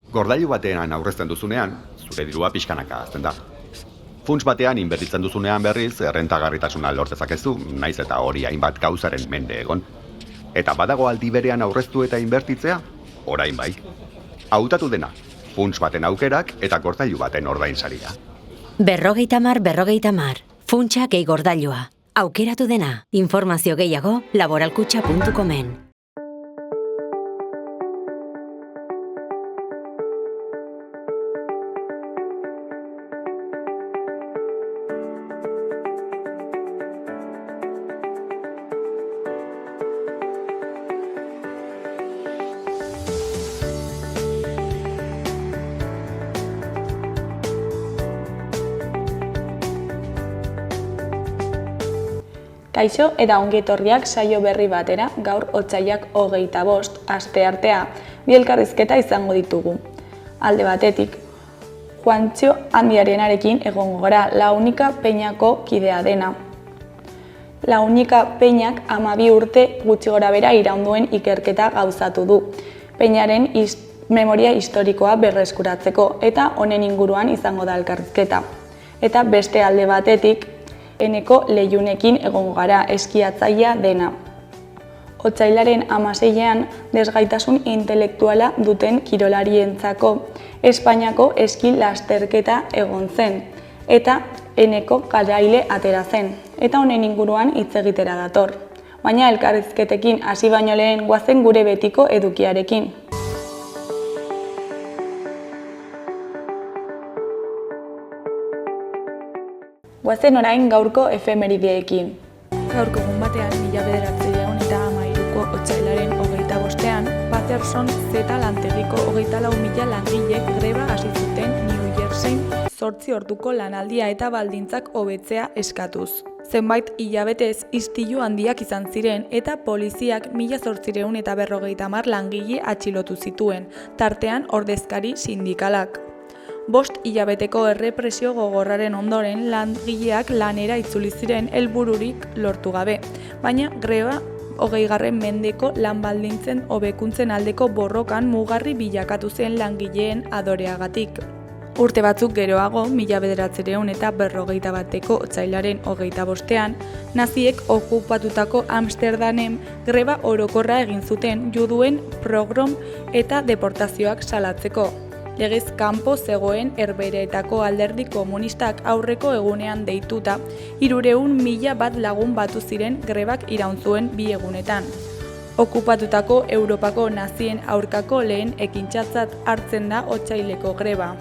Gordailu batean aurrezten duzunean, zure dirua pixkanaka hazten da. Funts batean inbertitzen duzunean berriz, errentagarritasuna lor dezakezu, naiz eta hori hainbat gauzaren mende egon. Eta badago aldi berean aurreztu eta inbertitzea, orain bai. Hautatu dena, funts baten aukerak eta gordailu baten ordainsaria. 50-50, funtsa gehi gordailua. Aukeratu dena, informazio gehiago laboralkutxa.comen. Kaixo eta ongi etorriak saio berri batera, gaur otsailak 25, asteartea, bi elkarrizketa izango ditugu. Alde batetik, Juantxo Handiarenarekin egongo gara, Launika Peñako kidea dena. Launika Peñak 12 urte gutxi gorabehera iraun ikerketa gauzatu du. Peñaren memoria historikoa berreskuratzeko eta honen inguruan izango da elkarrizketa. Eta beste alde batetik, Eneko Leiunekin egongo gara, eskiatzailea dena. Otsailaren 16ean desgaitasun intelektuala duten kirolarientzako Espainiako eski lasterketa egon zen, eta Eneko garaile atera zen, eta honen inguruan hitz egitera dator. Baina elkarrizketekin hasi baino lehen goazen gure betiko edukiarekin. Goazen orain gaurko efemerideekin. Gaurko egun batean, 1913ko otsailaren 25ean, Patterson Z lantegiko 24.000 langilek greba hasi zuten New Jerseyn 8 orduko lanaldia eta baldintzak hobetzea eskatuz. Zenbait hilabetez istilu handiak izan ziren eta poliziak 1850 langile atxilotu zituen, tartean ordezkari sindikalak. 5 hilabeteko errepresio gogorraren ondoren langileak lanera itzuli ziren helbururik lortu gabe, baina greba 20. mendeko lan baldintzen hobekuntzen aldeko borrokan mugarri bilakatu zen langileen adoreagatik. Urte batzuk geroago, 1941ko otsailaren 25ean, naziek okupatutako Amsterdamen greba orokorra egin zuten juduen pogrom eta deportazioak salatzeko. Legez kanpo zegoen Herbehereetako alderdi komunistak aurreko egunean deituta, 300.000 lagun batu ziren grebak iraun zuen 2 egunetan. Okupatutako Europako nazien aurkako lehen ekintzatzat hartzen da otsaileko greba.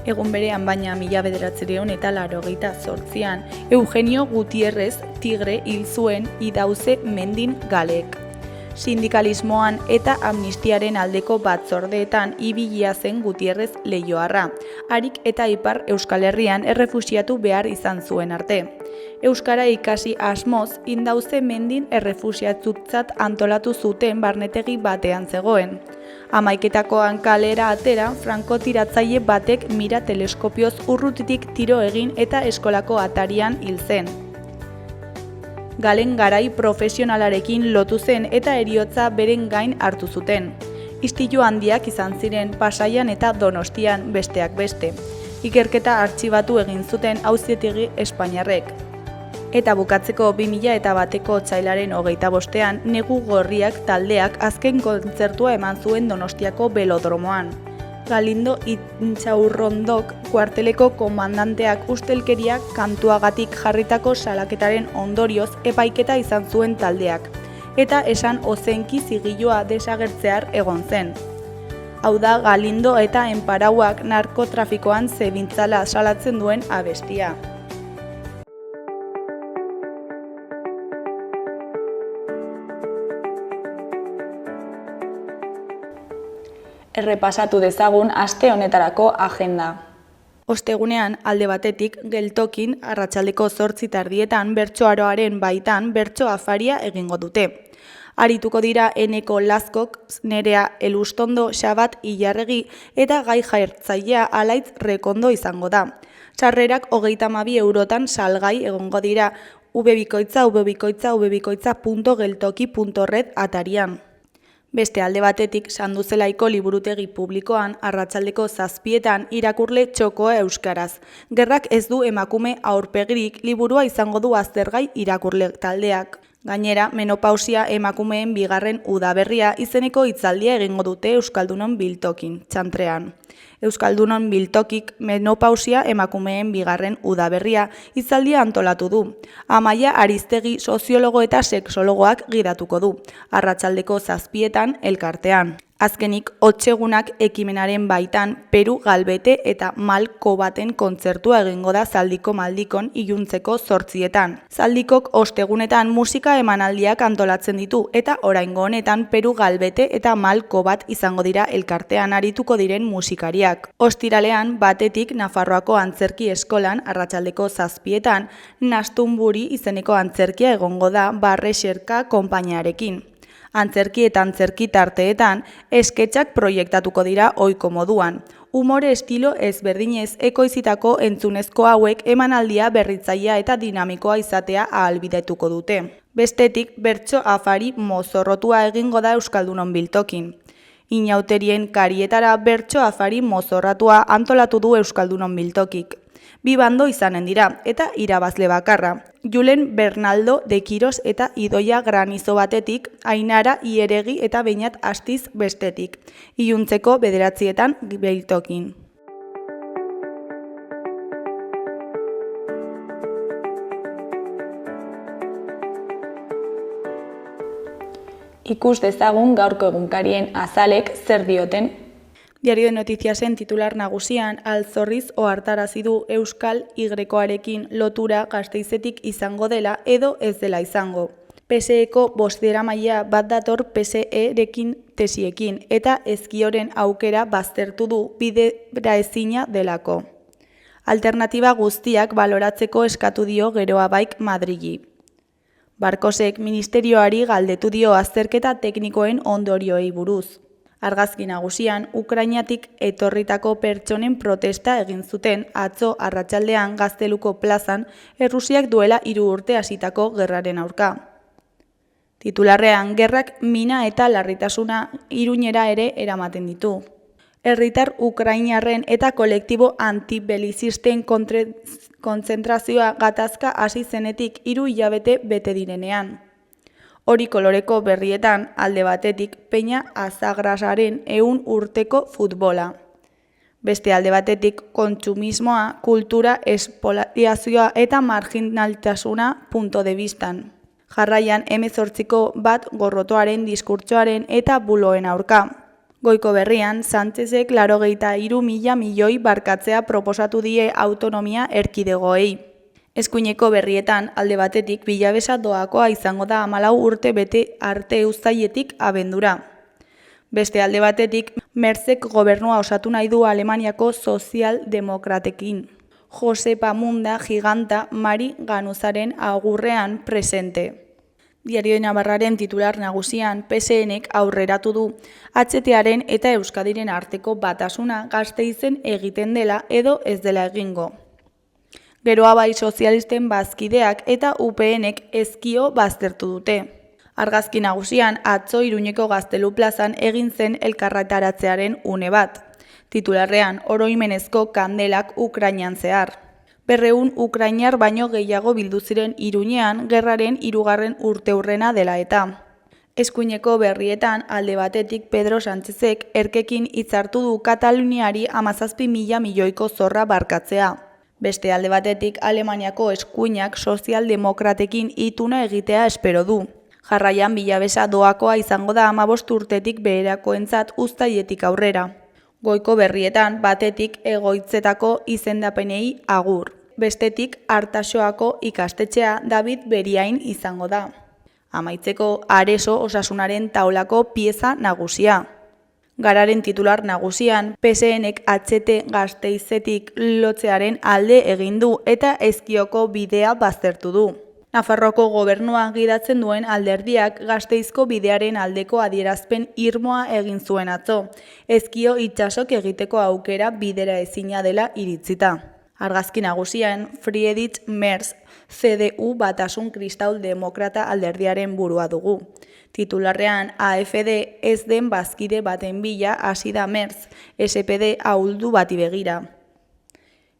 Egun berean baina 1988an, Eugenio Gutierrez Tigre hil zuen Idauze Mendin Galek. Sindikalismoan eta amnistiaren aldeko batzordeetan ibilia zen Gutierrez Leioarra, Harik eta Ipar Euskal Herrian errefuxiatu behar izan zuen arte. Euskara ikasi asmoz, Indauze Mendin errefuxiatutzat antolatu zuten barnetegi batean zegoen. 11 kalera atera, frankotiratzaile batek mira teleskopioz urrutitik tiro egin eta eskolako atarian hil zen. Galen garai profesionalarekin lotu zen eta heriotza beren gain hartu zuten. Istilu handiak izan ziren Pasaian eta Donostian besteak beste. Ikerketa artxibatu egin zuten auzitegi espainiarrek. Eta bukatzeko 2001ko otsailaren 25ean Negu Gorriak taldeak azken kontzertua eman zuen Donostiako belodromoan. Galindo Intxaurrondok kuarteleko komandanteak ustelkeria kantuagatik jarritako salaketaren ondorioz epaiketa izan zuen taldeak, eta esan ozenki zigilua desagertzear egon zen. Hau da Galindo eta Enparauak narkotrafikoan zebiltzala salatzen duen abestia. Errepasatu dezagun aste honetarako agenda. Ostegunean, alde batetik, geltokin, arratsaldeko 8:00 bertsoaroaren baitan bertso afaria egingo dute. Arituko dira Eneko Lazkok, Nerea Elustondo, Xabat Ilarregi eta gai jartzailea Alaitz Rekondo izango da. Sarrerak 32 eurotan salgai egongo dira www.geltoki.red atarian. Beste alde batetik, Sanduzelaiko liburutegi publikoan arratsaldeko 7etan irakurle txokoa euskaraz. Gerrak ez du emakume aurpegirik liburua izango du aztergai irakurle taldeak. Gainera, menopausia emakumeen bigarren udaberria izeneko hitzaldia egingo dute Euskaldunon biltokin, txantrean. Euskaldunon biltokik menopausia emakumeen bigarren udaberria hitzaldia antolatu du. Amaia Aristegi soziologo eta sexologoak gidatuko du, arratsaldeko 7etan elkartean. Azkenik, otsegunak ekimenaren baitan Peru Galbete eta Malko baten kontzertua egingo da Zaldiko Maldikon iluntzeko 8etan. Zaldikok ostegunetan musika emanaldiak antolatzen ditu eta oraingo honetan Peru Galbete eta Malko bat izango dira elkartean arituko diren musikariak. Ostiralean batetik Nafarroako Antzerki Eskolan arratsaldeko 7etan Nastunburi izeneko antzerkia egongo da Barre Xerka konpainiarekin. Antzerki eta antzerki tarteetan, esketxak proiektatuko dira ohiko moduan. Umore estilo ezberdinez ekoizitako entzunezko hauek emanaldia berritzailea eta dinamikoa izatea ahalbidetuko dute. Bestetik, bertso afari mozorrotua egingo da Euskaldunon biltokin. Inauterien karietara bertso afari mozorratua antolatu du Euskaldunon biltokik. Bi bando izanen dira, eta irabazle bakarra. Julen Bernaldo de Quiros eta Idoia Granizo batetik, Ainara Ieregi eta Beñat Astiz bestetik. Iluntzeko 9etan biltokin. Ikus dezagun gaurko egunkarien azalek zer dioten. Diario de Noticiasen titular nagusian Altzorriz ohartarazi du Euskal Y-arekin lotura Gasteizetik izango dela edo ez dela izango. PSEko bosteramailea bat dator PSE-rekin tesiekin eta ezkioren aukera baztertu du bideraezina delako. Alternatiba guztiak baloratzeko eskatu dio Geroabaik Madrili. Barkosek ministerioari galdetu dio azterketa teknikoen ondorioei buruz. Argazki nagusian, Ukrainatik etorritako pertsonen protesta egin zuten atzo arratsaldean Gazteluko plazan Errusiak duela 3 urte hasitako gerraren aurka. Titularrean, gerrak mina eta larritasuna Iruñera ere eramaten ditu. Herritar ukrainarren eta kolektibo antibelizisten kontzentrazioa gatazka hasi zenetik 3 hilabete bete direnean. Hori koloreko berrietan, alde batetik, Peña Azagrasaren 100 urteko futbola. Beste alde batetik, kontsumismoa, kultura, espoliazioa eta marginaltasuna punto de vistan. Jarraian, 18ko bat gorrotoaren diskurtsoaren eta buloen aurka. Goiko berrian, Sánchezek 83.000 milioi barkatzea proposatu die autonomia erkidegoei. Eskuineko berrietan, alde batetik, Bilabesa doakoa izango da 14 urte bete arte uztailetik abendura. Beste alde batetik, Merzek gobernua osatu nahi du Alemaniako sozialdemokratekin. Josepa Munda giganta Mari Ganuzaren agurrean presente. Diario de Navarraren titular nagusian PSNek aurreratu du HTaren eta Euskadiren arteko batasuna Gasteizen egiten dela edo ez dela egingo. Geroabai sozialisten bazkideak eta UPNek ezkio baztertu dute. Argazki nagusian atzo Iruñeko Gaztelu plazan egin zen elkarretaratzearen une bat. Titularrean oroimenezko kandelak Ukrainan zehar. 200 ukrainar baino gehiago bildu ziren Iruñean gerraren 3. urteurrena dela eta. Eskuineko berrietan alde batetik Pedro Sánchezek erkekin hitzartu du Kataluniari 17.000 milioiko zorra barkatzea. Beste alde batetik Alemaniako eskuinak sozialdemokratekin ituna egitea espero du. Jarraian Bilabesa doakoa izango da 15 urtetik beherakoentzat uztailetik aurrera. Goiko berrietan batetik egoitzetako izendapenei agur. Bestetik Artaxoako ikastetxea David Beriain izango da. Amaitzeko Areso osasunaren taulako pieza nagusia. Gararen titular nagusian, PSNek HT Gasteizetik lotzearen alde egin du eta ezkioko bidea baztertu du. Nafarroako gobernua gidatzen duen alderdiak Gasteizko bidearen aldeko adierazpen irmoa egin zuen atzo. Ezkio itsasok egiteko aukera bidera ezina dela iritzita. Argazki nagusian, Friedrich Merz, CDU Batasun Kristaul Demokrata alderdiaren burua dugu. Titularrean AFD ez den bazkide baten bila hasi da Merz, SPD ahuldu bati begira.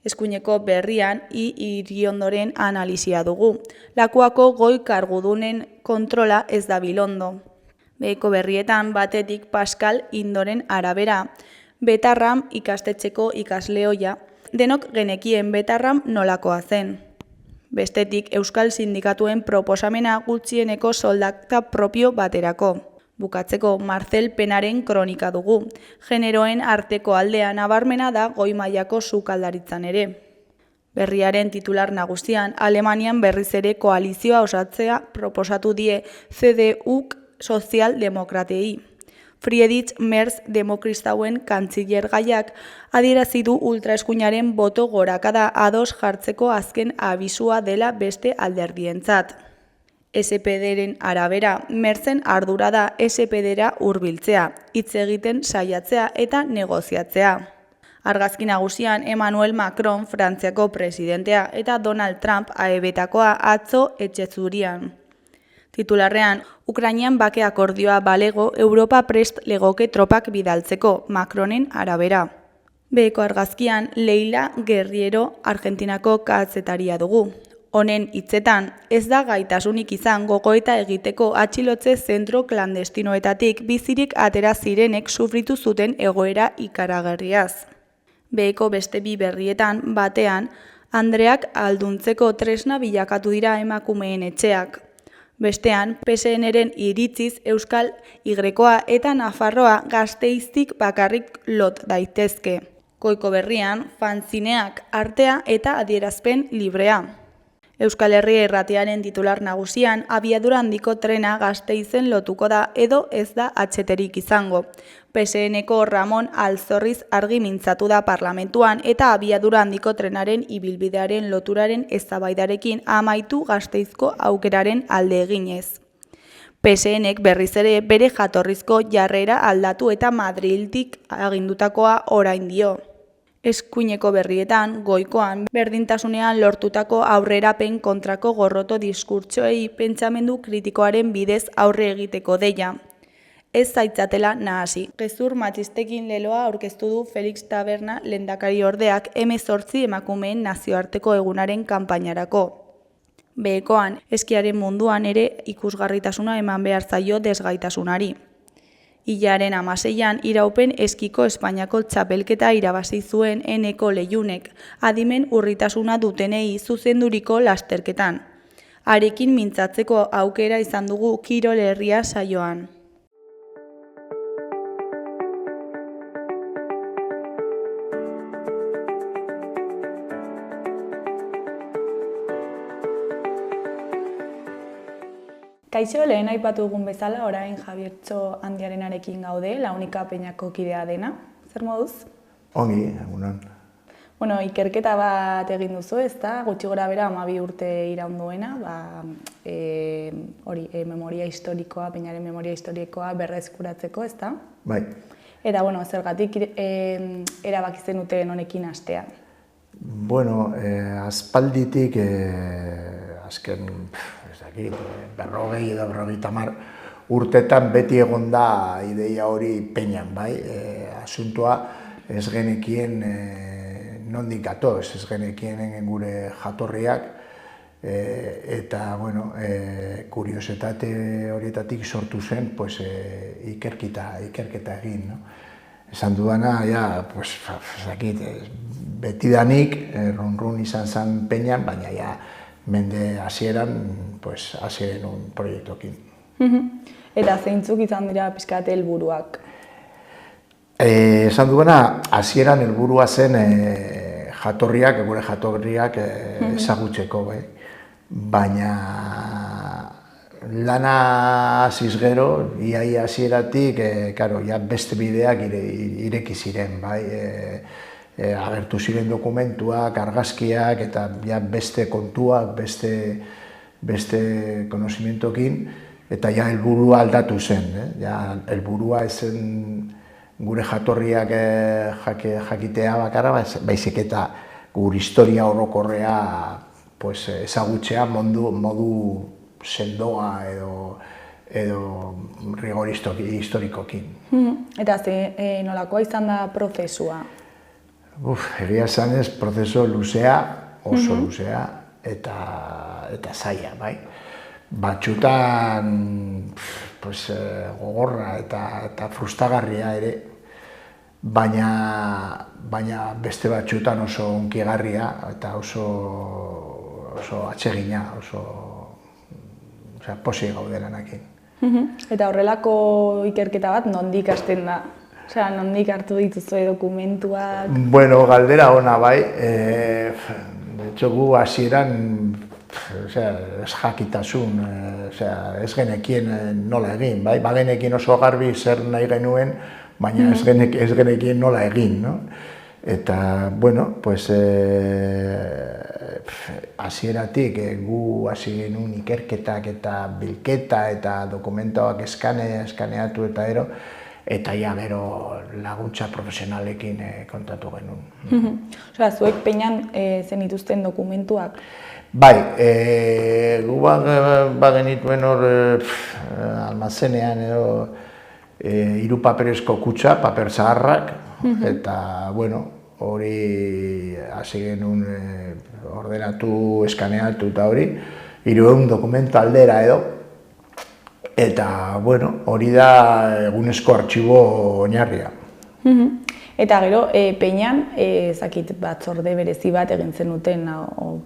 Eskuineko berrian Iriondoren analisia dugu. Lakuako goi kargudunen kontrola ez da bilondo. Beheko berrietan batetik Pascal Indoren arabera, Betarram ikastetxeko ikasleoia, denok genekien Betarram nolakoa zen. Bestetik Euskal Sindikatuen proposamena gutxieneko soldata propio baterako. Bukatzeko Marcel Penaren kronika dugu. Generoen arteko aldea nabarmena da goi mailako sukaldaritzan ere. Berriaren titular nagusian Alemanian berriz ere koalizioa osatzea proposatu die CDUk sozialdemokratei. Friedrich Merz demokristauen kantzillergaiak adierazi du ultraeskuinaren boto gorakada ados jartzeko azken abisua dela beste alderdientzat. SPDren arabera, Merzen ardura da SPDra hurbiltzea, hitz egiten saiatzea eta negoziatzea. Argazki nagusian Emmanuel Macron Frantziako presidentea eta Donald Trump AEBtakoa atzo etxe zurian. Titularrean, Ukrainian bake akordioa balego Europa prest legoke tropak bidaltzeko, Macronen arabera. Beheko argazkian Leila Guerriero Argentinako kazetaria dugu. Honen hitzetan, ez da gaitasunik izan gogoeta egiteko atxilotze zentro klandestinoetatik bizirik atera zirenek sufritu zuten egoera ikaragarriaz. Beheko beste bi berrietan batean, Andreak alduntzeko tresna bilakatu dira emakumeen etxeak. Bestean, PSN-ren iritziz Euskal Igrekoa eta Nafarroa Gasteiztik bakarrik lot daitezke. Goiko berrian, fanzineak, artea eta adierazpen librea. Euskal Herria Irratiaren titular nagusian, abiadura handiko trena Gasteizen lotuko da edo ez da atxeterik izango. PSN-ko Ramon Alzorriz argi mintzatu da parlamentuan eta abiadura handiko trenaren ibilbidearen loturaren eztabaidarekin amaitu Gasteizko aukeraren alde eginez. PSNek berriz ere bere jatorrizko jarrera aldatu eta Madrildik agindutakoa orain dio. Eskuineko berrietan, goikoan, berdintasunean lortutako aurrerapen kontrako gorroto diskurtsoei pentsamendu kritikoaren bidez aurre egiteko deia. Ez zaitzatela nahasi. Gezur matxistekin leloa aurkeztu du Felix Taberna lehendakari ordeak 18 emakumeen nazioarteko egunaren kanpainarako. Behekoan, eskiaren munduan ere ikusgarritasuna eman behar zaio desgaitasunari. Hilaren 16an iraupen eskiko Espainiako txapelketa irabazi zuen Eneko Leiunek, adimen urritasuna dutenei zuzenduriko lasterketan. Harekin mintzatzeko aukera izan dugu Kirol Herria saioan. Kaixo, lehen aipatu dugun bezala, orain Javiertxo Handiarenarekin gaude, Launika Peñako kidea dena. Zer moduz? Ongi, egunon. Bueno, ikerketa bat egin duzu, ezta? Gutxi gora bera 12 urte iraun duena, memoria historikoa, Peñaren memoria historikoa berreskuratzeko, ezta? Bai. Eta, bueno, zergatik erabaki zenuten honekin hastea? Bueno, aspalditik, azken, berrogei edo 50 urtetan beti egon da ideia hori Peñan, bai? Asuntoa ez genekien nondik gatoz, ez genekien gure jatorriak, eta, bueno, kuriosetate horietatik sortu zen, pues, ikerketa egin, no? Esan dudana, ja, pues, betidanik, run izan zen Peñan, baina, ja, mende hasieran, pues, hasi genuen proiektuekin. Eta zeintzuk izan dira pixkat helburuak? Esan duena, hasieran helburua zen gure jatorriak ezagutzeko, bai. Baina lana hasiz gero, ia hasieratik, ja beste bideak ireki ziren, bai. Agertu ziren dokumentuak, argazkiak eta ja beste kontuak, beste konozimentokin, eta ja helburua aldatu zen. Ja helburua ezen gure jatorriak jakitea bakarra, baizik eta gure historia orokorrea pues, ezagutzea modu sendoa edo rigor historikokin. Eta nolakoa izan da prozesua? Egia esan ez, prozesu luzea, oso luzea, eta zaila, bai. Batxutan gogorra eta frustagarria ere, baina beste batxutan oso hunkigarria eta oso atsegina, posi gaude lanakin. Eta horrelako ikerketa bat nondik hasten da? Osea, nondik hartu dituzue dokumentuak? Bueno, galdera ona bai. De hecho, gu hasieran ez jakitasun, ez genekien nola egin, bai? Bagenekien oso garbi zer nahi genuen, baina ez genekien nola egin, no? Eta, bueno, pues, hasieratik gu hasi genuen ikerketak eta bilketa eta dokumentuak eskaneatu eta eta ja gero laguntza profesionalekin kontatu genuen. Osea, zuek peñan zenituzten dokumentuak? Bai, gu bagenituen hor almazenean edo 3 paperezko kutxa, paper zaharrak, eta, bueno, hori hasi genuen ordenatu, eskaneatu eta hori, 300 dokumentu aldera edo, eta, bueno, hori da egunezko artxibo oinarria. Eta gero, peñan, zakit batzorde berezi bat egin zenuten hau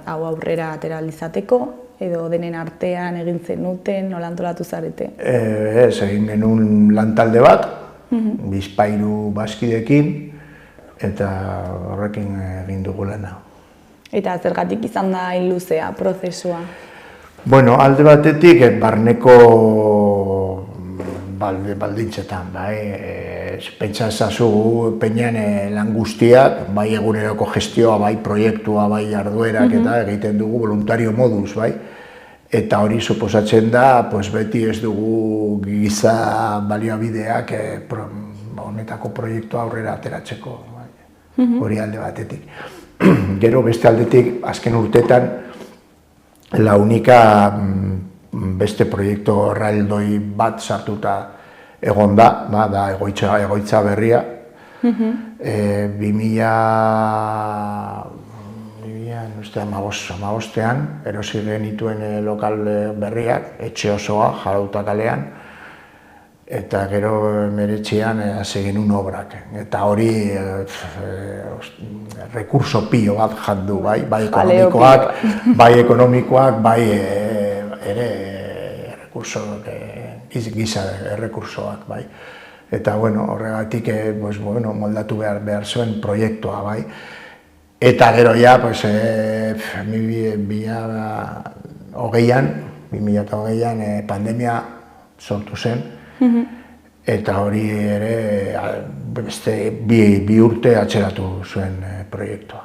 aurrera atera izateko, edo denen artean egin zenuten, nola antolatu zarete? Ez, egin genuen lantalde bat, bizpahiru bazkidekin, eta horrekin egin dugu lana. Eta zergatik izan da luzea prozesua? Bueno, alde batetik, barneko baldintzetan, bai, pentsa ezazu peñan lan guztiak, bai eguneroko gestioa, bai proiektua, bai jarduerak eta egiten dugu voluntario moduz, bai. Eta hori suposatzen da, pues beti ez dugu giza balioabideak honetako proiektua aurrera ateratzeko, hori alde batetik. Gero beste aldetik, azken urtetan, la única beste proiektu erraldoi bat sartuta egon da egoitza berria. 2015ean erosi genituen lokal berriak, etxe osoa, Jarauta kalean, eta gero 2019an hasi genuen obrak. Eta hori rekurso pilo bat jandu, bai ekonomikoak, bai ere giza errekursoak, bai. Eta, bueno, horregatik moldatu behar zuen proiektua, bai. Eta gero ja, 2020an pandemia sortu zen, eta hori ere bi urte atzeratu zuen proiektua.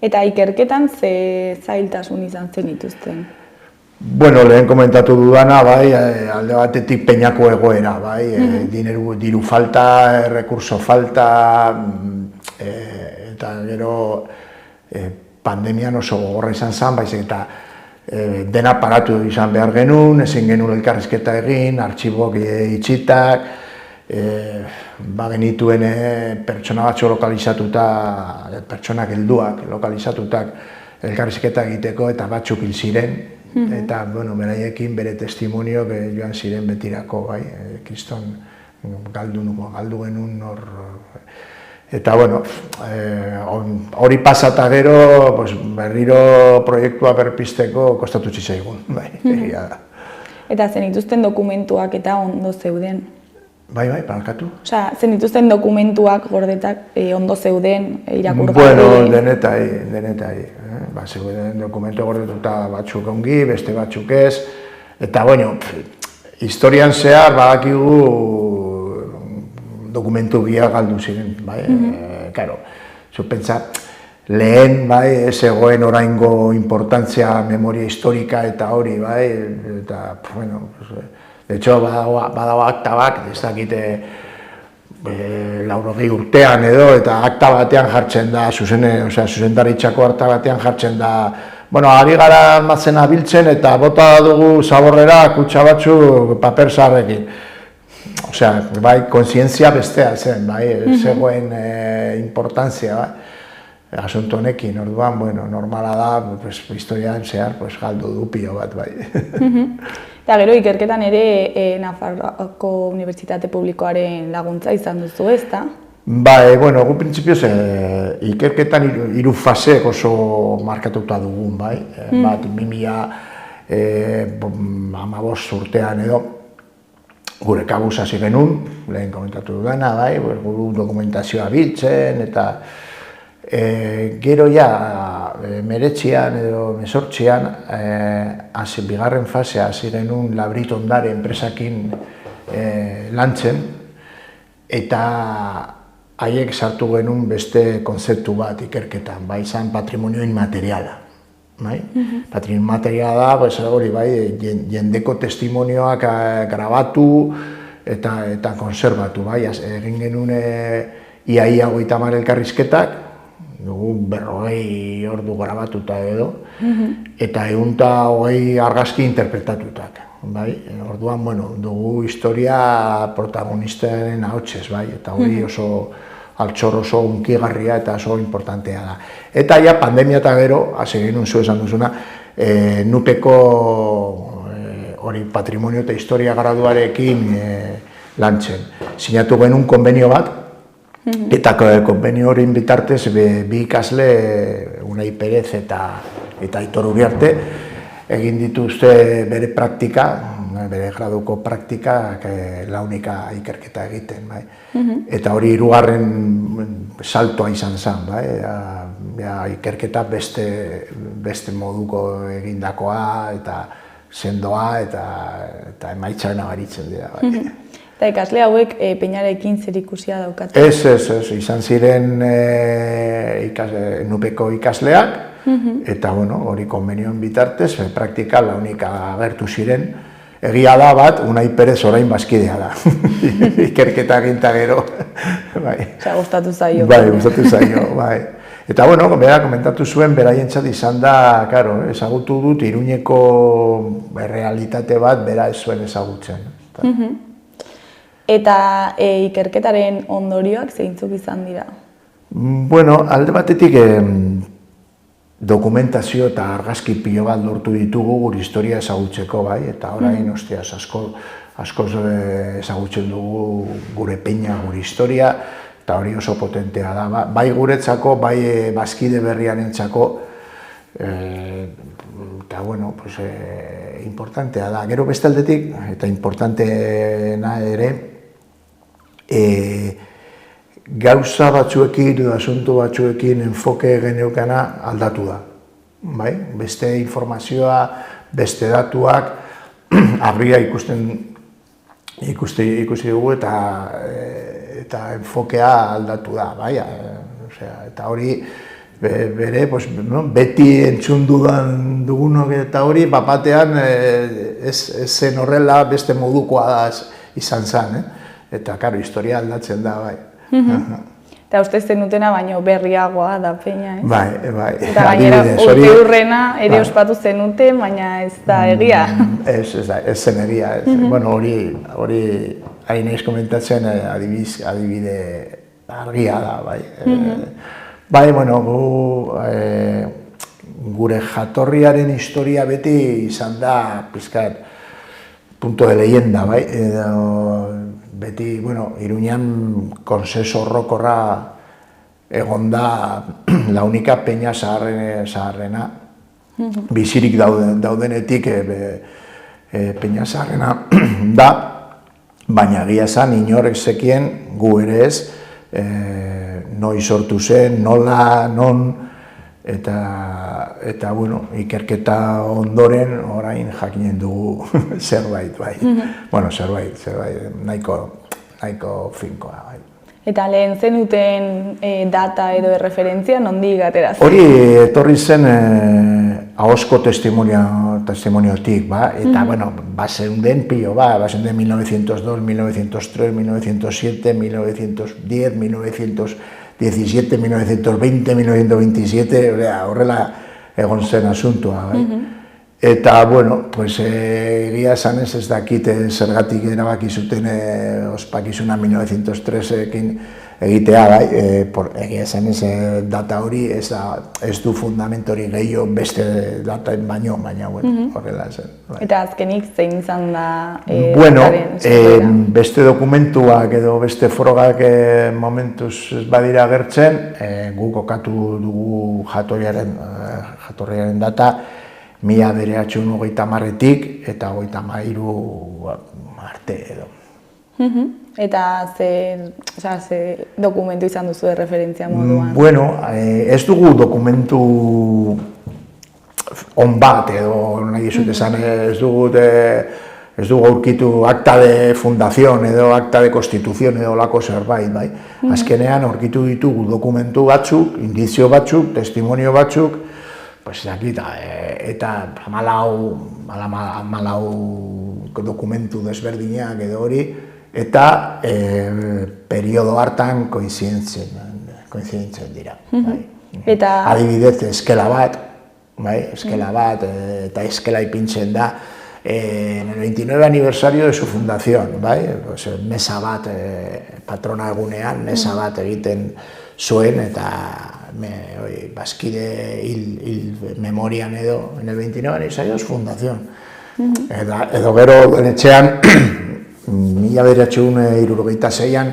Eta ikerketan ze zailtasun izan zenituzten? Bueno, lehen komentatu dudana, bai, alde batetik peñako egoera, bai, diru falta, rekurso falta, eta gero pandemian oso gogorra izan zen, baizik eta dena paratu izan behar genuen, ezin genuen elkarrizketa egin, artxibok itxitak, genituen pertsona batzu lokalizatuta, pertsonak helduak lokalizatutak elkarrizketa egiteko eta batzuk hil ziren. Eta, bueno, beraiekin bere testimonio joan ziren betirako, bai, kriston galdu genuen hor. Eta, bueno, hori pasata gero, berriro proiektua berpizteko kostatu zitzaigun, bai, egia da. Eta zenituzten dokumentuak eta ondo zeuden? Bai, barkatu. Osea, zenituzten dokumentuak gordetak ondo zeuden, irakurgarri? Bueno, denetai. Zeuden dokumentu gordetuta batzuk ongi, beste batzuk ez. Eta, bueno, historian zehar badakigu dokumentu biak galdu ziren, bai. Karo, pentsa, lehen, bai, ez egoen oraingo importantzia memoria historika eta hori, bai. Eta, bueno, de hecho, badago akta bat, ez dakite, laurogei urtean edo, eta akta batean jartzen da, zuzendaritzako akta batean jartzen da, bueno, ari gara almazena biltzen eta bota dugu zaborrera kutxa batzu paper zaharrekin. Osea, bai, kontzientzia bestea zen, bai, zegoen importantzia, bai, asunto honekin, orduan, bueno, normala da, pues, historian zehar, pues, galdu du pilo bat, bai. Eta gero, ikerketan ere Nafarroako Unibertsitate Publikoaren laguntza izan duzu, ezta? Bai, bueno, gu printzipioz ikerketan hiru fase oso markatuta dugun, bai. Bat, 2015 urtean edo, gure kabuz hasi genuen, lehen komentatu dudana, bai, gure dokumentazioa biltzen, eta gero ja, 19 edo 18an, bigarren fasea hasi genuen Labrit Ondare enpresakin lantzen, eta haiek sartu genuen beste konzeptu bat ikerketan, bai, izan patrimonio inmateriala. Patrimonio inmateriala da, hori, bai, jendeko testimonioak grabatu eta konserbatu, bai, egin genuen iaia 30 elkarrizketak, dugu 40 ordu grabatuta edo, eta 120 argazki interpretatutak. Orduan, bueno, dugu historia protagonistaren ahotsez, bai, eta hori oso altxor oso unkigarria eta oso importantea da. Eta ja, pandemia eta gero, hasi genuen zu esan duzuna, Nupeko hori patrimonio eta historia graduarekin lantzen. Sinatu genuen konbenio bat, eta konbenio horien bitartez bi ikasle, Unai Perez eta Aitor Uriarte, egin dituzte bere praktika, bere graduko praktikak launika ikerketa egiten. Eta hori hirugarren saltoa izan zen, ikerketa beste moduko egindakoa eta sendoa eta emaitza nabaritzen dira. Eta ikasle hauek peinarekin zerikusia daukate? Ez, izan ziren Nupeko ikasleak, eta hori konbenioen bitartez, praktika launika agertu ziren. Egia da bat, Unai Perez orain bazkidea da, ikerketa eginta gero. Osa, gustatu zaio. Bai, gustatu zaio, bai. Eta, bera komentatu zuen, beraientzat izan da, ezagutu dut, Iruñeko realitate bat, bera ez zuen ezagutzen. Eta ikerketaren ondorioak zeintzuk izan dira? Bueno, alde batetik dokumentazio eta argazki pilo bat lortu ditugu gure historia ezagutzeko, bai, eta orain, ostiaz, askoz ezagutzen dugu gure peina, gure historia, eta hori oso potentea da. Bai guretzako, bai bazkide berriarentzako, eta, bueno, importantea da. Gero beste aldetik, eta importanteena ere, gauza batzuekin edo asunto batzuekin enfoke geneukana aldatu da. Beste informazioa, beste datuak, argia ikusi dugu eta enfokea aldatu da. Eta hori bere, beti entzun dugunok eta hori, bapatean ez zen horrela beste modukoa izan zen. Eta, karo, historia aldatzen da, bai. Eta uste zenutena baino berriagoa da peina, ez? Bai. Eta gainera urte hurrena ere ospatu zenute, baina ez da egia. Ez zen egia. Bueno, hori hain eiz komentatzen adibide argia da, bai. Bai, bueno, gure jatorriaren historia beti izan da, pizkat, punto de leyenda, bai. Beti, bueno, Iruñan konsenso horrokorra egon da launika peña zaharrena, bizirik daudenetik peña zaharrena da, baina egia esan inorek zekien gu ere ez, noiz sortu zen, nola, non, eta bueno, ikerketa ondoren orain jakinen dugu zerbait, bai. Bueno, zerbait, nahiko finkoa, bai. Eta lehen zenuten data edo referentzia nondik atera zen? Hori etorri zen ahozko testimoniotik, ba, eta, bueno, baseunden pilo, baseunden 1902, 1903, 1907, 1910, 1917, 1920, 1927, horrela egon zen asuntua, bai. Eta, bueno, pues, egia esanez ez dakit zergatik erabaki zuten ospakizuna 1903-ekin egitea, bai, egia esanez data hori ez du fundamentori gehiago beste dataen baino, baina, bueno, horrela zen. Bai. Eta azkenik zein izan da bueno, dataren sorrera? beste dokumentuak edo beste frogak momentuz ez badira agertzen, gu kokatu dugu jatorriaren data, 1930-etik eta 1933 arte edo. Eta ze dokumentu izan duzu referentzia moduan? Bueno, ez dugu dokumentu on bat edo nahi dizut esan, ez dugu aurkitu akta de fundación edo akta de constitución edo lako zerbait, bai. Azkenean aurkitu ditugu dokumentu batzuk, indizio batzuk, testimonio batzuk, pues eta 14 dokumentu desberdinak edo hori, eta periodo hartan koinzidentzen dira. Adibidez, eskela bat, eta eskela ipintzen da, en el 29 aniversario de su fundación, mesa bat, patrona egunean, mesa bat egiten zuen, eta bazkide hil memorian edo, en el 29 aniversario de su fundación. Edo gero etxean, 1976an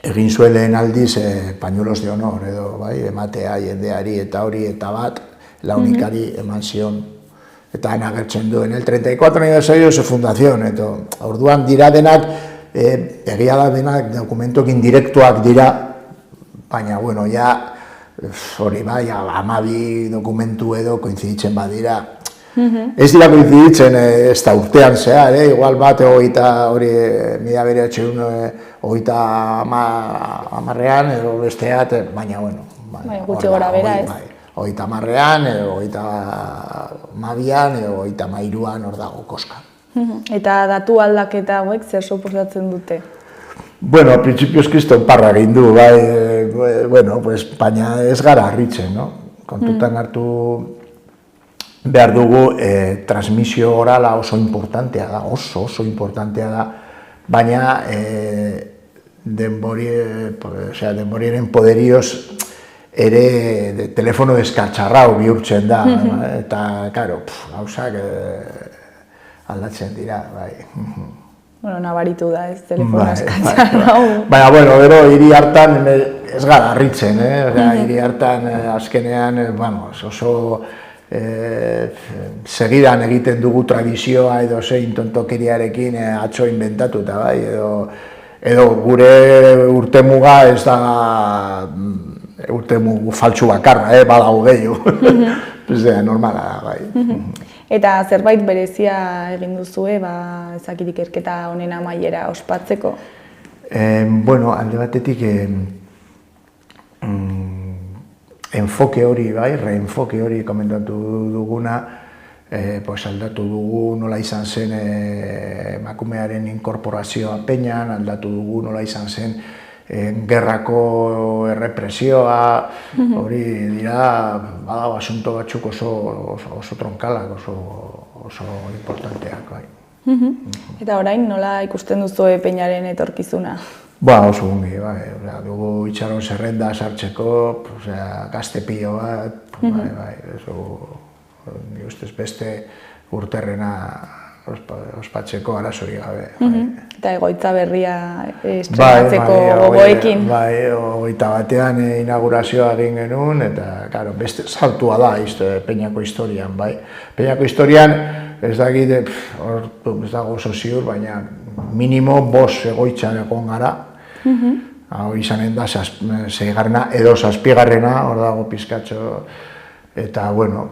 egin zuen lehen aldiz pañuelos de honor edo ematea jendeari eta hori eta bat launikari eman zion eta agertzen du en el 34 aniversario de su fundación, eta orduan dira denak egia da denak dokumentokin direktuak dira, baina bueno, ja hori bai, 12 dokumentu edo koinziditzen badira. Ez dira koinziditzen ez da urtean zehar, igual bat mila beratxeun hogeita hamarrean edo besteat, baina bueno. Gutxi gora bera ez. Hogeita hamarrean, hogeita hamabian, hogeita hamairuan hor dago koska. Eta datu aldaketa hauek zer suposatzen dute? Bueno, al principio kriston parra egin du, baina ez gara harritzen, no? Kontutan hartu behar dugu, transmisio orala oso importantea da, oso importantea da, baina denboriaren poderioz ere telefono deskartxarrau bihurtzen da, eta, karo, gauzak aldatzen dira, bai. Bueno, nabaritu da ez, telefono deskartxarrau. Baina, bueno, gero, hiri hartan ez gara harritzen, hiri hartan azkenean, oso segidan egiten dugu tradizioa edo zein tontokeriarekin atzo inventatuta, bai, edo gure urtemuga ez da urtemugu faltsu bakarra, badago gehiago, normala da, bai. Eta zerbait berezia egin duzue, ezakit ikerketa honen amaiera ospatzeko? Bueno, alde batetik enfoke hori, reenfoke hori komentatu duguna, aldatu dugu nola izan zen emakumearen inkorporazioa peñan, aldatu dugu nola izan zen gerrako errepresioa, hori dira, badago asunto batzuk oso tronkalak, oso importanteak. Eta orain nola ikusten duzu peñaren etorkizuna? Oso ongi, dugu itxaron zerrenda sartzeko, gazte pilo bat, ni ustez beste urterrena ospatzeko arazori gabe. Eta egoitza berria estrenatzeko gogoekin. Hogeita batean inaugurazioa egin genuen, eta beste saltua da Peñako historian. Peñako historian ez dakit, ez dago oso ziur, baina minimo 5 egoitzan egon gara. Hau izanen da, 6garrena edo 7garrena, hor dago pizkatxo, eta, bueno,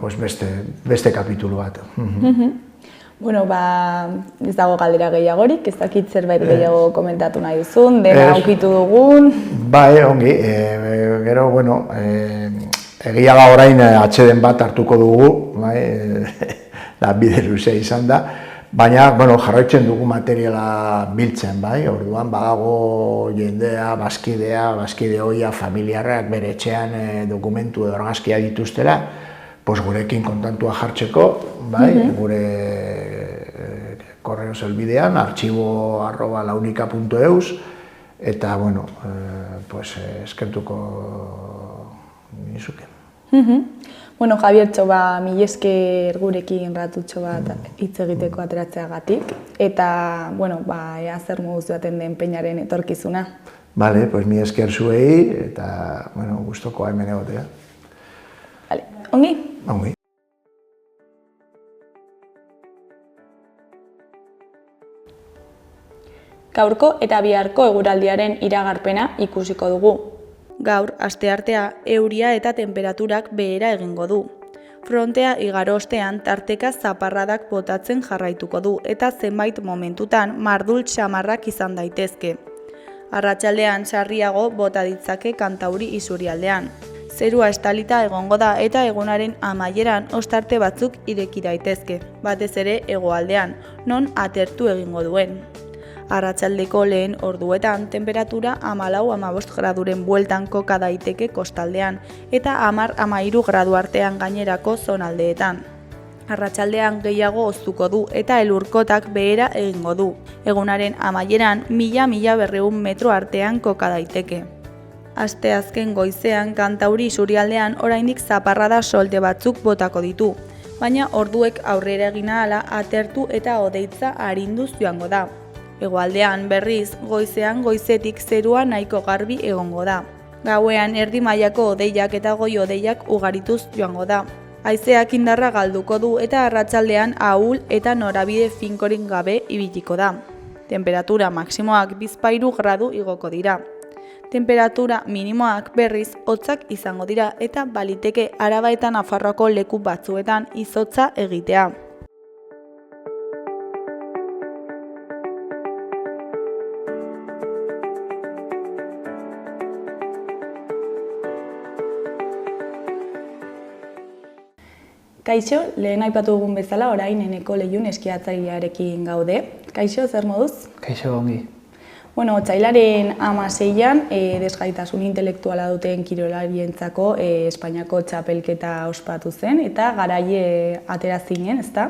beste kapitulu bat. Bueno, ez dago galdera gehiagorik, ez dakit zerbait gehiago komentatu nahi duzun, dena aukitu dugun. Ongi, gero, bueno, Egia da orain atxeden bat hartuko dugu, da bide luzea izan da, baina jarraitzen dugu materiala biltzen, orduan badago jendea, bazkide hoia, familiarrak bere etxean dokumentu edo argazkia dituztela, gurekin kontantua jartzeko, gure korreo zelbidean, archivo@launika.eus, eta, eskertuko nizuke. Javiertxo, mila esker gurekin ratutxo bat hitz egiteko ateratzeagatik, eta, ea zer moduz baten den peinaren etorkizuna. Bale, mila esker zuei, eta, gustokoa hemen egotea. Bale, ongi? Ongi. Gaurko eta biharko eguraldiaren iragarpena ikusiko dugu. Gaur, asteartea, euria eta tenperaturak behera egingo du. Frontea igaro ostean tarteka zaparradak botatzen jarraituko du eta zenbait momentutan mardul samarrak izan daitezke. Arratsaldean sarriago bota ditzake kantauri isurialdean. Zerua estalita egongo da eta egunaren amaieran ostarte batzuk ireki daitezke, batez ere hegoaldean, non atertu egingo duen. Arratsaldeko lehen orduetan tenperatura 14-15 graduren bueltan koka daiteke kostaldean eta 10-13 gradu artean gainerako zonaldeetan. Arratsaldean gehiago hoztuko du eta elurkotak behera egingo du. Egunaren amaieran 1000-1200 metro artean koka daiteke. Asteazken goizean kantauri isurialdean oraindik zaparrada solte batzuk botako ditu, baina orduek aurrera egin ahala atertu eta hodeitza arinduz joango da. Hegoaldean berriz, goizean goizetik zerua nahiko garbi egongo da. Gauean erdi mailako hodeiak eta goi hodeiak ugarituz joango da. Haizeak indarra galduko du eta arratsaldean ahul eta norabide finkorik gabe ibiliko da. Temperatura maksimoak 2-3 gradu igoko dira. Temperatura minimoak berriz hotzak izango dira eta baliteke Araba eta Nafarroako leku batzuetan izotza egitea. Kaixo, lehen aipatu dugun bezala, orain Eneko Leihun eskiatzailearekin gaude. Kaixo, zer moduz? Kaixo, ongi. Otsailaren 16an desgaitasun intelektuala duten kirolarientzako Espainiako txapelketa ospatu zen, eta garaie atera zinen, ezta?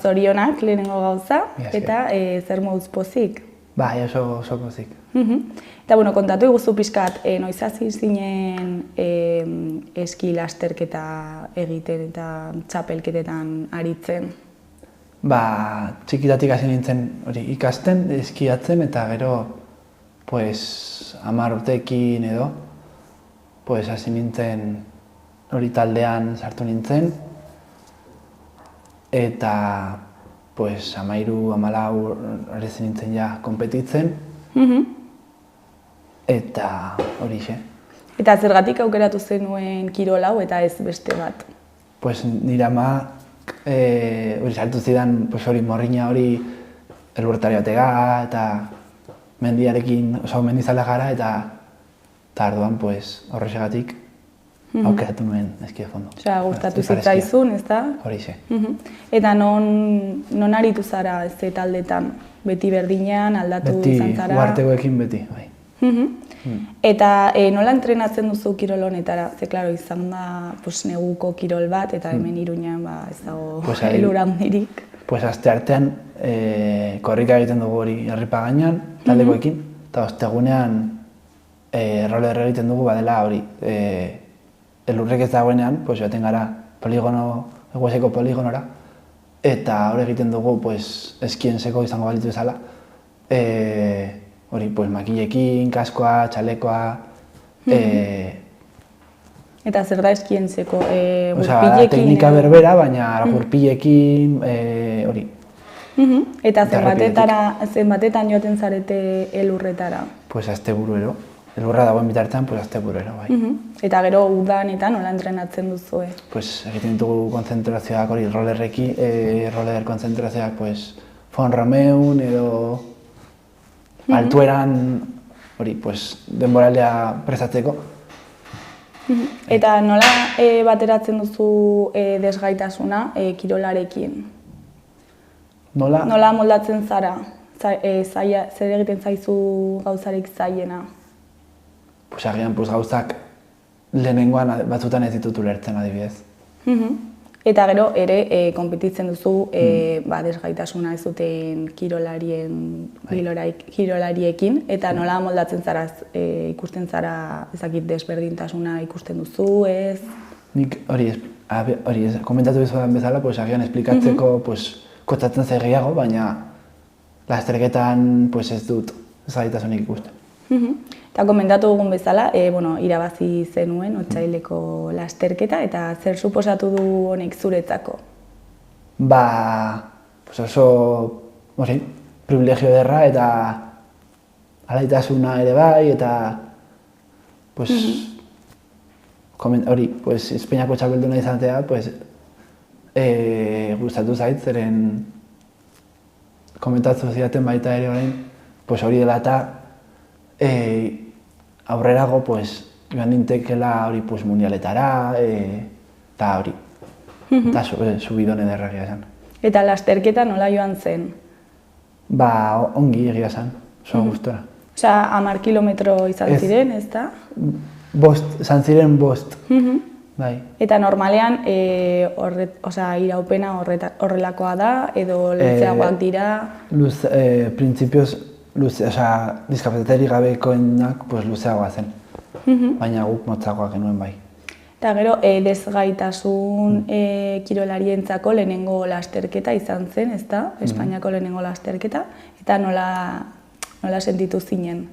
Zorionak lehenengo gauza, eta zer moduz pozik? Bai, oso pozik. Eta, kontatu iguzu pixkat, noiz hasi zinen eski lasterketa egiten eta txapelketetan aritzen? Txikitatik hasi nintzen ikasten, eskiatzen, eta gero 10 urteekin edo hasi nintzen taldean sartu nintzen, eta 13-14 hori nintzen ja konpetitzen, eta horixe. Eta zergatik aukeratu zenuen kirol hau eta ez beste bat? Nire ama sartu zidan morrina hori elurtari batega eta mendiarekin oso mendizalea gara eta arduan horrexegatik aukeratu nuen eskia fondo. Osea, gustatu zitzaizun, ezta? Horixe. Eta non aritu zara ez taldetan? Beti berdinean aldatu izan zara? Beti, uartegoekin beti, bai. Eta nola entrenatzen duzu kirol honetara? Ze, klaro, izan da neguko kirol bat, eta hemen Iruñan ez dago elur handirik. Asteartean korrika egiten dugu hori herripa gainean, taldekoekin, eta ostegunean roller egiten dugu badela hori elurrek ez dagoenean, joaten gara egueseko poligonora, eta hori egiten dugu eskienseko izango balitu bezala. Hori, makilekin, kaskoa, txalekoa... Eta zer da eskientzeko? Teknika berbera, baina gurpilekin, hori. Eta zenbatetan joaten zarete elurretara? Asteburuero. Elurra dagoen bitartean, asteburuero, bai. Eta gero udan eta nola entrenatzen duzue? Egiten ditugu konzentrazioak hori roller konzentrazioak Fonrameun edo altueran denboraldea prestatzeko. Eta nola bateratzen duzu desgaitasuna kirolarekin? Nola moldatzen zara? Zer egiten zaizu gauzarik zailena? Pues agian gauzak lehenengoan batzutan ez ditut ulertzen adibidez. Eta gero ere konpetitzen duzu desgaitasuna ez duten kirolariekin, eta nola moldatzen zara, ikusten zara ezakit desberdintasuna ikusten duzu, ez? Nik hori komentatu dizudan bezala, pues agian esplikatzeko kotzatzen zait gehiago, baina lasterketan ez dut zaitasunik ikusten. Eta komentatu dugun bezala, irabazi zenuen otsaileko lasterketa, eta zer suposatu du honek zuretzako? Oso privilegio ederra eta alaitasuna ere bai, eta Espainiako txapelduna izatea gustatu zait, zeren komentatu zidaten baita ere orain, hori dela eta aurrerago joan nintekela mundialetara, eta hori, eta subidon ederra egia esan. Eta lasterketa nola joan zen? Ongi egia esan, oso gustora. Osea, 10 kilometro izan ziren, ez da? Izan ziren 5. Bai. Eta normalean, iraupena horrelakoa da, edo luzeagoak dira? Printzipioz, diskapazitaterik gabekoenak luzeagoa zen, baina guk motzagoak genuen bai. Eta gero, desgaitasun kirolarientzako lehenengo lasterketa izan zen, ez da? Espainiako lehenengo lasterketa, eta nola sentitu zinen?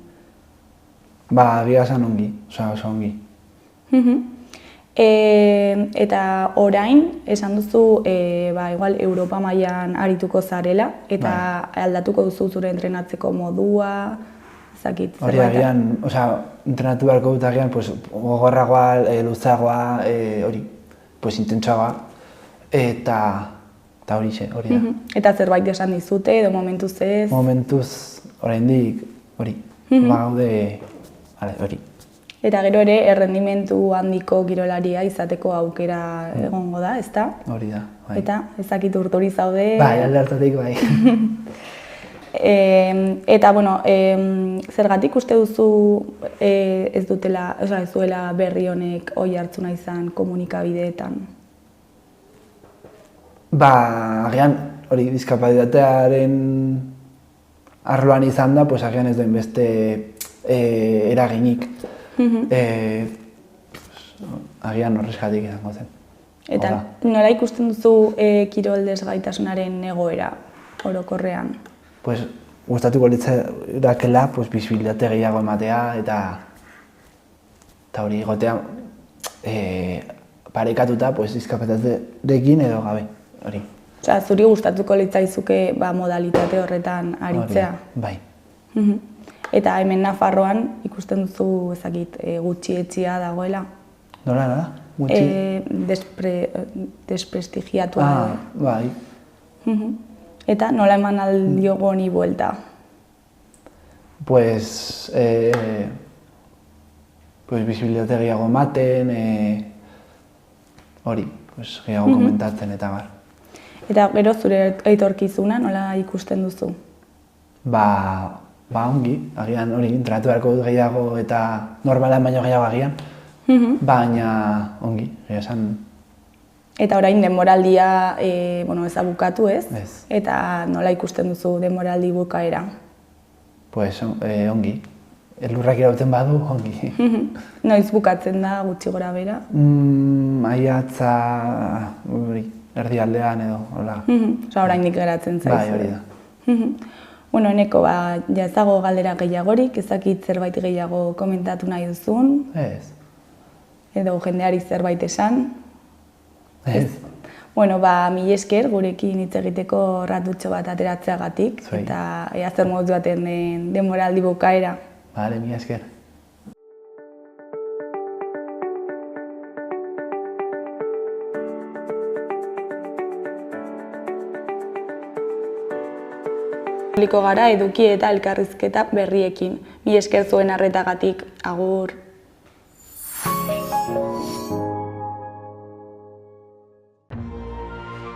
Egia esan ongi, oso ongi. Eta orain, esan duzu, igual Europa mailan arituko zarela, eta aldatuko duzu zure entrenatzeko modua, ezakit zerbait. Hori agian, entrenatu beharko dut agian, gogorragoa, luzeagoa, intentsuagoa, eta hori da. Eta zerbait esan dizute, edo momentuz ez? Momentuz, oraindik, hori, gaude, hori. Eta gero ere, errendimentu handiko kirolaria izateko aukera egongo da, ezta? Hori da, bai. Eta ezakit urduri zaude? Bai, alde hartatik bai. Eta, zergatik uste duzu ez duela berri honek oi hartzuna izan komunikabideetan? Agian, hori, diskapazitatearen arloan izan da, agian ez duen beste eraginik. Agian horrezkatik izango zen. Eta nola ikusten duzu kirol desgaitasunaren egoera orokorrean? Gustatuko litzaidakela bisibilitate gehiago ematea eta hori egotea parekatuta diskapazitatearekin edo gabe. Osea, zuri gustatuko litzaizuke modalitate horretan aritzea? Bai. Eta hemen Nafarroan ikusten duzu gutxietsia dagoela? Nola? Desprestigiatua dago. Bai. Eta nola eman aldiogo honi buelta? Bisibilitate gehiago ematen, hori, gehiago komentatzen eta bar. Eta gero zure etorkizuna nola ikusten duzu? Ongi, agian hori, entrenatu beharko dut gehiago eta normalan baino gehiago agian, baina ongi, esan. Eta orain denboraldia ezabukatu ez? Eta nola ikusten duzu denboraldi bukaera? Ongi, elurrak irauten badu, ongi. Noiz bukatzen da gutxi gora bera? Maiatza, erdialdean edo, hola. Osa oraindik geratzen zaizu. Bai, hori da. Eneko, ez dago galdera gehiagorik, ezakit zerbait gehiago komentatu nahi duzun? Ez. Edo jendeari zerbait esan? Ez. Mila esker gurekin hitz egiteko ratutxo bat ateratzeagatik, eta ea zer moduz baten denboraldi bukaera. Bale, mila esker. Liko gara eduki eta elkarrizketa berriekin. Mila esker zuen arretagatik, agur.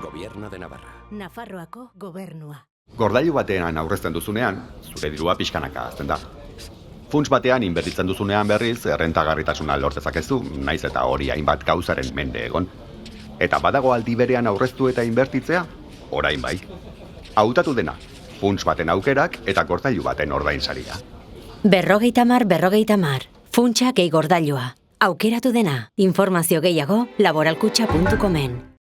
Gobierno de Navarra. Nafarroako gobernua. Gordailu batean aurrezten duzunean, zure dirua pixkanaka hazten da. Funts batean inbertitzen duzunean berriz, errentagarritasuna lor dezakezu, naiz eta hori hainbat gauzaren mende egon. Eta badago aldi berean aurreztu eta inbertitzea, orain bai. Hautatu dena, funts baten aukerak eta gordailu baten ordainsaria. 50-50. Funtsa gehi gordailua. Aukeratu dena. Informazio gehiago laboralkutxa.comen.